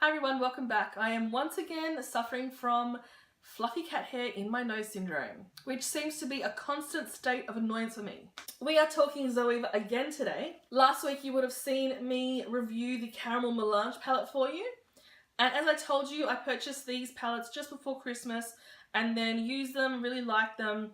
Hi everyone, welcome back. I am once again suffering from fluffy cat hair in my nose syndrome, which seems to be a constant state of annoyance for me. We are talking Zoeva again today. Last week you would have seen me review the Caramel Melange palette for you. And as I told you, I purchased these palettes just before Christmas and then used them, really liked them,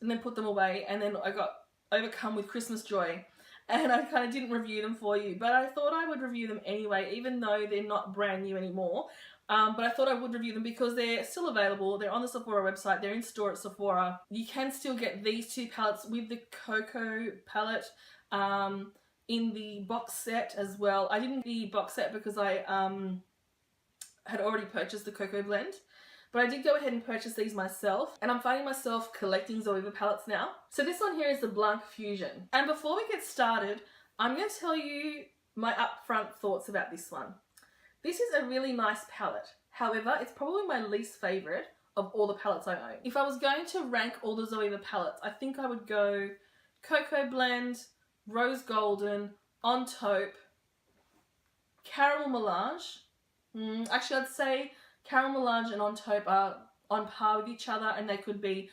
and then put them away, and then I got overcome with Christmas joy. And I kind of didn't review them for you, but I thought I would review them anyway, even though they're not brand new anymore. But I thought I would review them because they're still available. They're on the Sephora website. They're in store at Sephora. You can still get these two palettes with the Cocoa palette in the box set as well. I didn't get the box set because I had already purchased the Cocoa blend. But I did go ahead and purchase these myself, and I'm finding myself collecting Zoeva palettes now. So this one here is the Blanc Fusion. And before we get started, I'm going to tell you my upfront thoughts about this one. This is a really nice palette. However, it's probably my least favourite of all the palettes I own. If I was going to rank all the Zoeva palettes, I think I would go Cocoa Blend, Rose Golden, On Taupe, Caramel Melange. Actually, I'd say Caramel Melange and On Taupe are on par with each other and they could be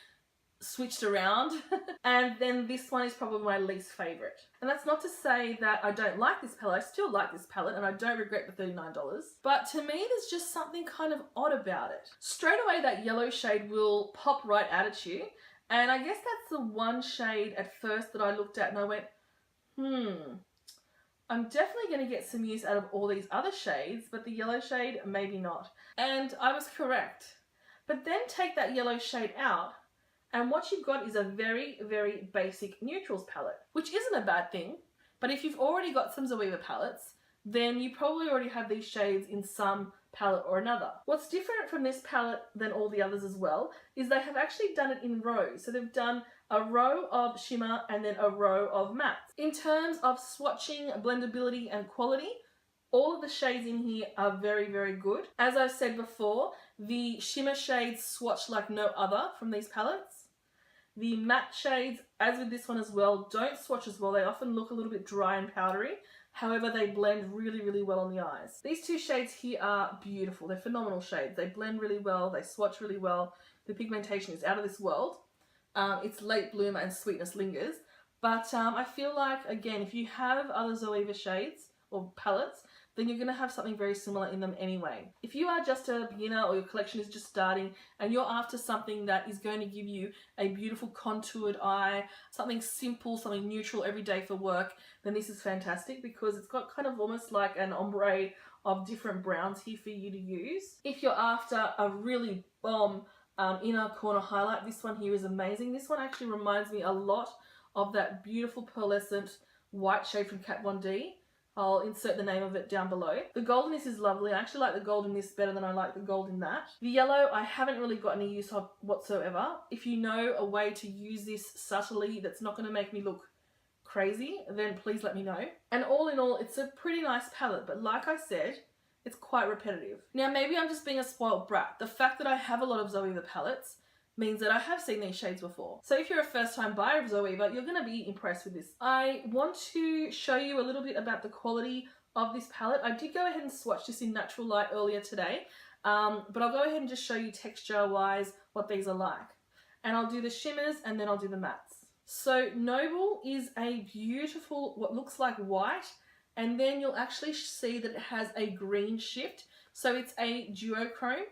switched around. And then this one is probably my least favourite. And that's not to say that I don't like this palette. I still like this palette and I don't regret the $39. But to me, there's just something kind of odd about it. Straight away, that yellow shade will pop right out at you. And I guess that's the one shade at first that I looked at and I went, I'm definitely going to get some use out of all these other shades, but the yellow shade, maybe not. And I was correct. But then take that yellow shade out, and what you've got is a very, very basic neutrals palette, which isn't a bad thing. But if you've already got some Zoeva palettes, then you probably already have these shades in some palette or another. What's different from this palette than all the others as well is they have actually done it in rows. So they've done a row of shimmer and then a row of mattes. In terms of swatching, blendability and quality, all of the shades in here are very, very good. As I've said before, the shimmer shades swatch like no other from these palettes. The matte shades, as with this one as well, don't swatch as well. They often look a little bit dry and powdery. However, they blend really, really well on the eyes. These two shades here are beautiful. They're phenomenal shades. They blend really well. They swatch really well. The pigmentation is out of this world. It's Late Bloomer and Sweetness lingers. But I feel like, again, if you have other Zoeva shades or palettes, then you're going to have something very similar in them anyway. If you are just a beginner or your collection is just starting and you're after something that is going to give you a beautiful contoured eye, something simple, something neutral every day for work, then this is fantastic because it's got kind of almost like an ombre of different browns here for you to use. If you're after a really bomb inner corner highlight, this one here is amazing. This one actually reminds me a lot of that beautiful pearlescent white shade from Kat Von D. I'll insert the name of it down below. The gold in this is lovely. I actually like the gold in this better than I like the gold in that. The yellow I haven't really got any use of whatsoever. If you know a way to use this subtly that's not going to make me look crazy, then please let me know. And all in all, it's a pretty nice palette, but like I said, it's quite repetitive. Now maybe I'm just being a spoiled brat. The fact that I have a lot of Zoeva palettes means that I have seen these shades before. So if you're a first time buyer of Zoeva, you're going to be impressed with this. I want to show you a little bit about the quality of this palette. I did go ahead and swatch this in natural light earlier today, but I'll go ahead and just show you texture wise what these are like. And I'll do the shimmers and then I'll do the mattes. So Noble is a beautiful, what looks like white, and then you'll actually see that it has a green shift. So it's a duochrome.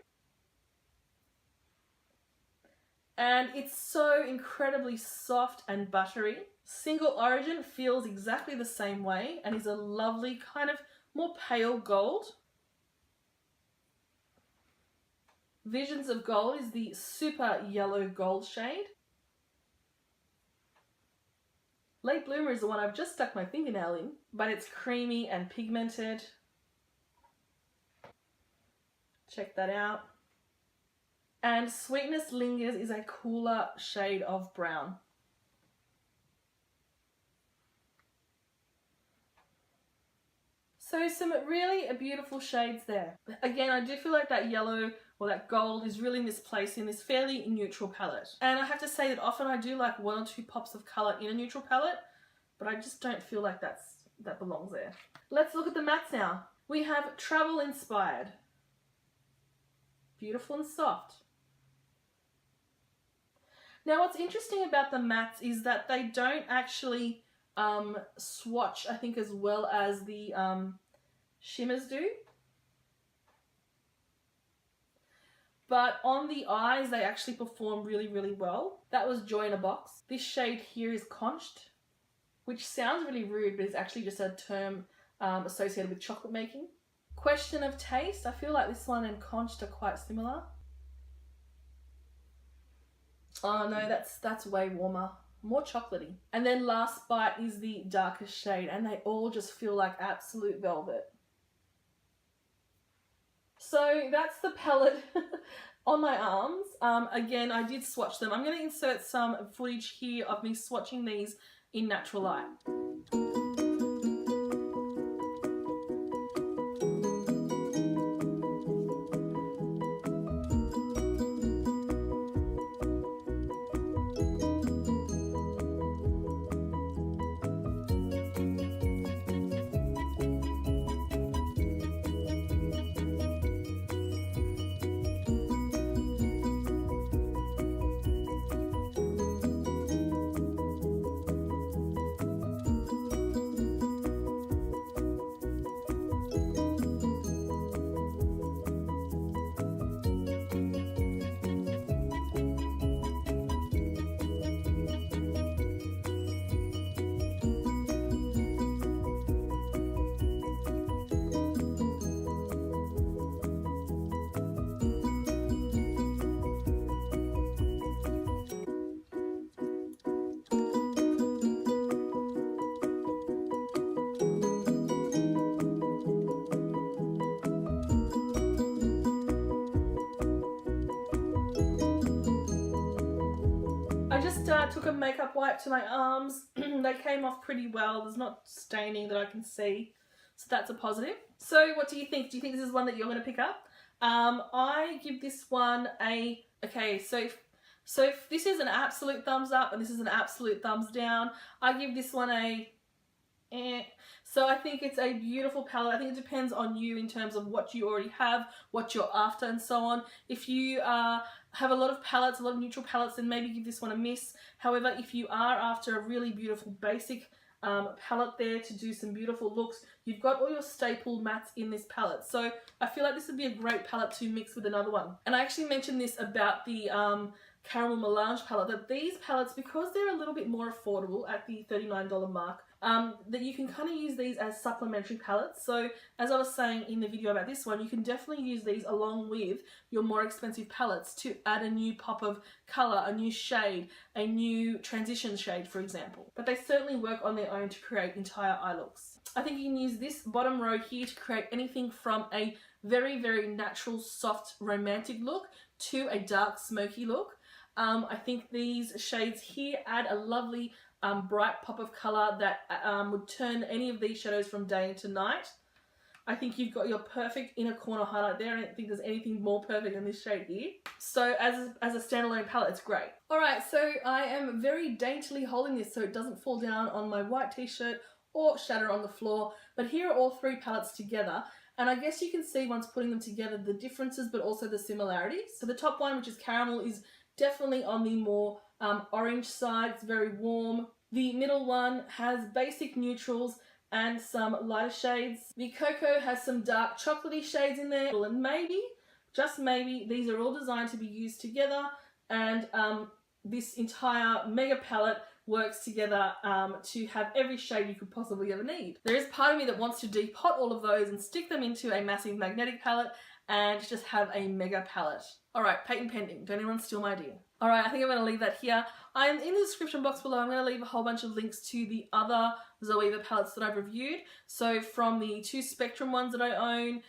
And it's so incredibly soft and buttery. Single Origin feels exactly the same way and is a lovely kind of more pale gold. Visions of Gold is the super yellow gold shade. Late Bloomer is the one I've just stuck my fingernail in, but it's creamy and pigmented. Check that out. And Sweetness Lingers is a cooler shade of brown. So some really beautiful shades there. Again, I do feel like that yellow or that gold is really misplaced in this fairly neutral palette. And I have to say that often I do like one or two pops of colour in a neutral palette, but I just don't feel like that belongs there. Let's look at the mattes now. We have Travel Inspired. Beautiful and soft. Now what's interesting about the mattes is that they don't actually swatch, I think, as well as the shimmers do. But on the eyes, they actually perform really, really well. That was Joy in a Box. This shade here is Conched, which sounds really rude, but it's actually just a term associated with chocolate making. Question of taste. I feel like this one and Conched are quite similar. Oh no, that's way warmer. More chocolatey. And then last bite is the darkest shade, and they all just feel like absolute velvet. So that's the palette on my arms. Again, I did swatch them. I'm going to insert some footage here of me swatching these in natural light. I just took a makeup wipe to my arms. They came off pretty well. There's not staining that I can see, so that's a positive. So what do you think? Do you think this is one that you're going to pick up? I give this one a... Okay, so if this is an absolute thumbs up and this is an absolute thumbs down, I give this one a... So I think it's a beautiful palette. I think it depends on you in terms of what you already have, what you're after, and so on. If you have a lot of palettes, a lot of neutral palettes, then maybe give this one a miss. However, if you are after a really beautiful basic palette there to do some beautiful looks, you've got all your staple mattes in this palette. So I feel like this would be a great palette to mix with another one. And I actually mentioned this about the Caramel Melange palette, that these palettes, because they're a little bit more affordable at the $39 mark, that you can kind of use these as supplementary palettes. So as I was saying in the video about this one, you can definitely use these along with your more expensive palettes to add a new pop of colour, a new shade, a new transition shade, for example. But they certainly work on their own to create entire eye looks. I think you can use this bottom row here to create anything from a very, very natural, soft, romantic look to a dark, smoky look. I think these shades here add a lovely bright pop of colour that would turn any of these shadows from day into night. I think you've got your perfect inner corner highlight there. I don't think there's anything more perfect than this shade here. So as a standalone palette, it's great. Alright, so I am very daintily holding this so it doesn't fall down on my white t-shirt or shatter on the floor. But here are all three palettes together. And I guess you can see once putting them together the differences but also the similarities. So the top one, which is Caramel, is definitely on the more orange side. It's very warm. The middle one has basic neutrals and some lighter shades. The Cocoa has some dark chocolatey shades in there. And maybe, just maybe, these are all designed to be used together, and this entire mega palette works together to have every shade you could possibly ever need. There is part of me that wants to depot all of those and stick them into a massive magnetic palette and just have a mega palette. Alright, patent pending. Don't anyone steal my idea. Alright, I think I'm going to leave that here. I am in the description box below. I'm going to leave a whole bunch of links to the other Zoeva palettes that I've reviewed. So from the two Spectrum ones that I own,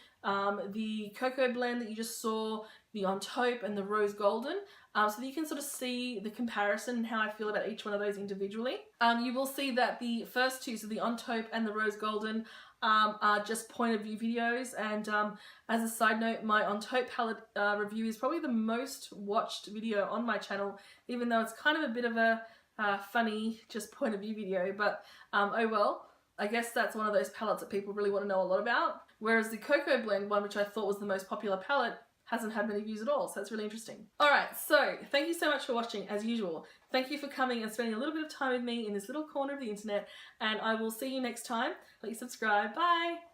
the Cocoa blend that you just saw, the On Taupe and the Rose Golden, so that you can sort of see the comparison and how I feel about each one of those individually. You will see that the first two, so the On Taupe and the Rose Golden, are just point of view videos, and as a side note, my On Taupe palette review is probably the most watched video on my channel, even though it's kind of a bit of a funny just point of view video, but oh well. I guess that's one of those palettes that people really want to know a lot about. Whereas the Cocoa blend one, which I thought was the most popular palette, hasn't had many views at all, so that's really interesting. Alright, so thank you so much for watching as usual. Thank you for coming and spending a little bit of time with me in this little corner of the internet, and I will see you next time. Please subscribe. Bye!